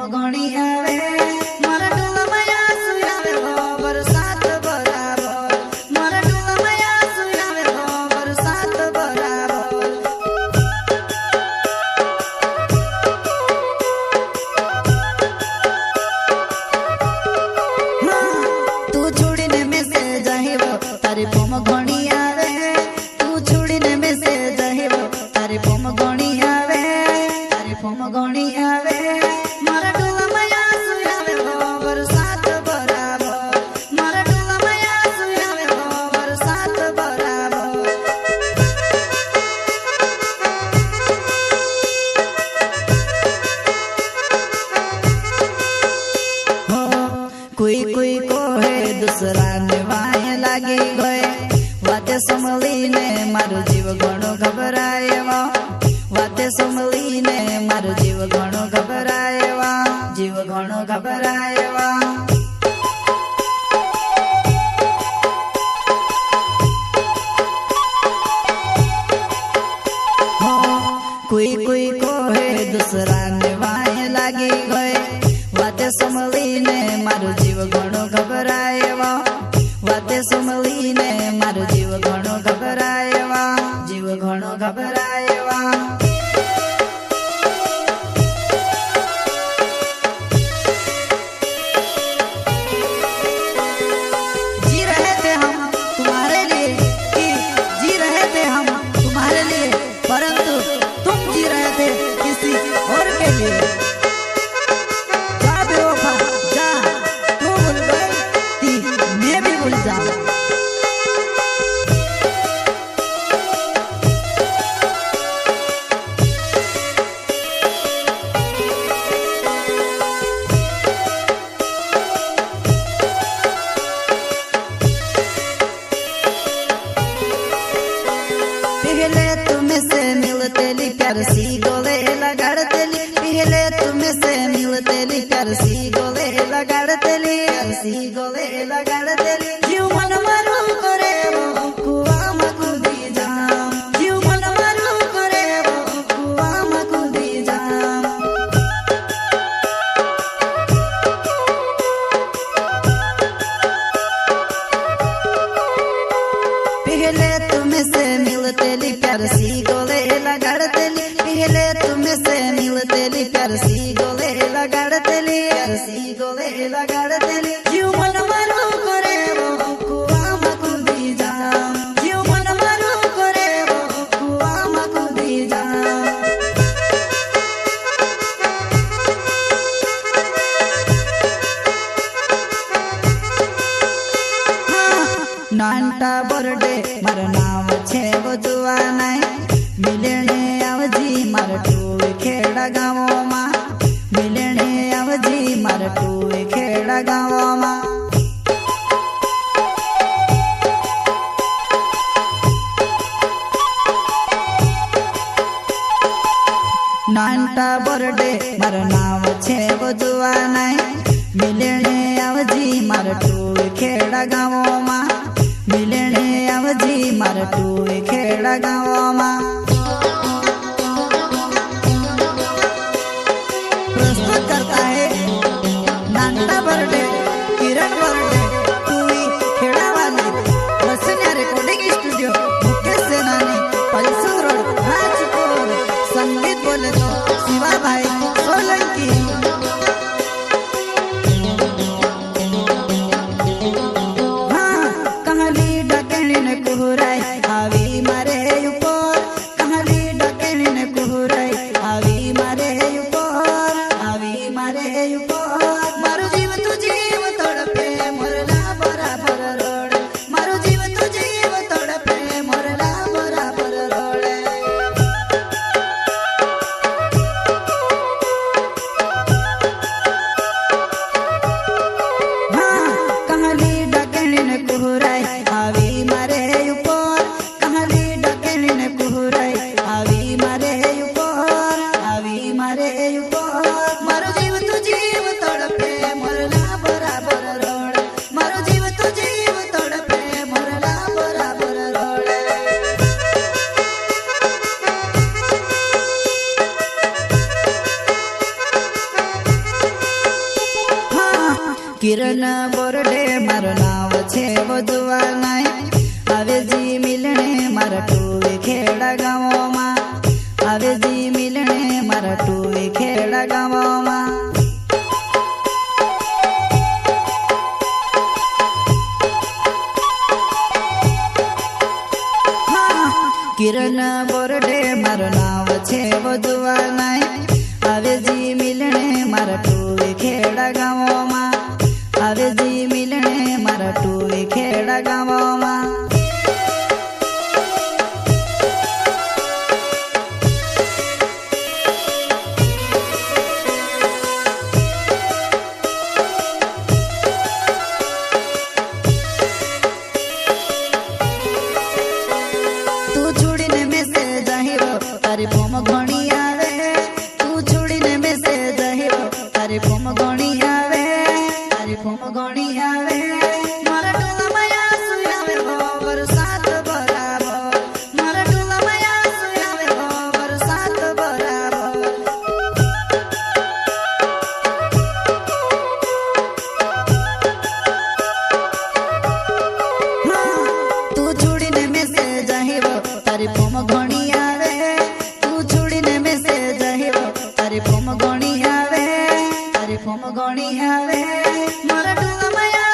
घणी आवे मारा डोला मया सुयावे हो बरसात बराबर मारा डोला मया सुयावे हो बरसात बराबर तू छोड़ीने में से जाहिबो तारी पोम घणी आवे तू छोड़ीने में से जाहिबो तारी पोम घणी आवे तारी पोम घणी आवे मारा डोला मया सुयावे हो बरसात बराबर मारा डोला मया सुयावे हो बरसात बराबर हो कोई कोई को है दूसरा ने वाय लागी गए वाते संभलीने मारो जीव घणो घबराएवा वाते संभलीने मारो जीव घणो घबराएवा जीव घणो घबराएवा हो कोई कोई को है दूसरा ने वाय लागी गए वाते संभलीने मारो जीव घणो घबराएवा वाते संभलीने मारो जीव घणो घबराएवा जीव घणो घबराएवा जी रहे थे हम तुम्हारे लिए कि जी रहे थे हम तुम्हारे लिए परंतु तुम जी रहे थे किसी और के लिए जा बेवफा जा तू भूल गई मैं भी भूल जाऊं पहले तुमसे मिलते ली प्यार सी गोले लगाड़ते ली पहले तुमसे मिलते ली प्यार सी गोले लगाड़ते ली सी गोले लगाड़ते ली जीव मन मारू करे वो कुआ मकुदी जाम जीव मन मारू करे वो कुआ मकुदी जाम पहले तुमसे मिलते ली प्यार सी गोले लगाड़ते ली पहले तुमसे मिलते ली प्यार सी गोले लगाड़ते ली सी गोले लगाड़ते ली जीव मन मारू करे वो कुआ मकुदी जाम जीव मन मारू करे वो कुआ मकुदी जाम नानटा बर्थडे मारो नाम छे वो जुवानाय मिलने आवजी मारो टूवे खेड़ा गावो मा मिलने आवजी मारो टूवे खेड़ा गावो मा नानटा बर्थडे मारो नाम छे वो जुवानाय मिलने आवजी मारो टूवे खेड़ा गावो मा मिलने आवजी मारा टूवे खेड़ा गावो मा प्रस्तुत करता है नानटा बर्थडे किरण बर्थडे टूवी खेड़ा वाली वसन्या रिकॉर्डिंग स्टूडियो मुकेश सेनानी पलसद रोड राजपुर संगीत बोले तो शिवा भाई सोलंकी किरण बोरडे मारो नाव छे वधुआ नाय आवे जी मिलने मारा टूवे खेड़ा गाँव मां आवे जी मिलने मारा टूवे खेड़ा गाँव मां किरण बोरडे मारो नाव छे वधुआ नाय आवे जी मिलने मारा टूवे खेड़ा गाँव मां आवे जी मिलने मारा टूवे खेड़ा गाँव मां तू छुड़ीने में से जहिरो तारी फोम घणी आवे तू छुड़ीने में से जहिरो तारी फोम घणी आवे तारी फोम घणी आवे मारा टोला माया सुयावे हो बरसात बराबर मारा टोला माया सुयावे हो बरसात बराबर तू छुड़ीने में से जहिरो तारी फोम घणी आवे तू छुड़ीने में से जहिरो तारी फोम घणी आवे तारी फोम घणी आवे मारा टोला माया